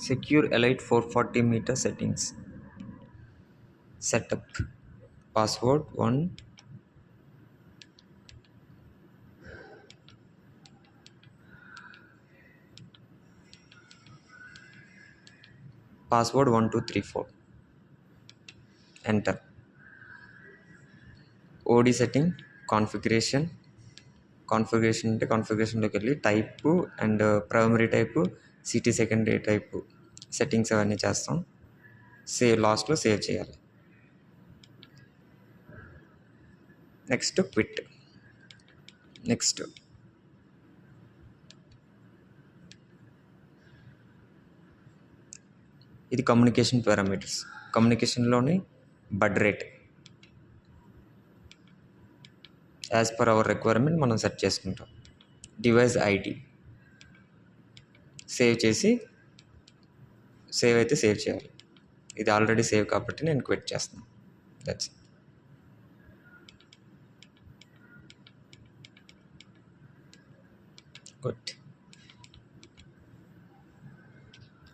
Secure Elite 440 meter settings. Setup. Password 1. Password 1234. Enter. OD setting. Configuration అంటే కాన్ఫిగరేషన్లోకి వెళ్ళి type and primary type, city secondary type settings అవన్నీ చేస్తాం. లాస్ట్లో save చేయాలి. Next quit. నెక్స్ట్ ఇది కమ్యూనికేషన్ పారామీటర్స్. కమ్యూనికేషన్లోని baud rate as per our requirement మనం సెట్ చేసుకుంటాం. డివైస్ ఐడి సేవ్ చేసి సేవ్ అయితే సేవ్ చేయాలి. ఇది ఆల్రెడీ సేవ్ కాబట్టి నేను క్విట్ చేస్తాను. That's good.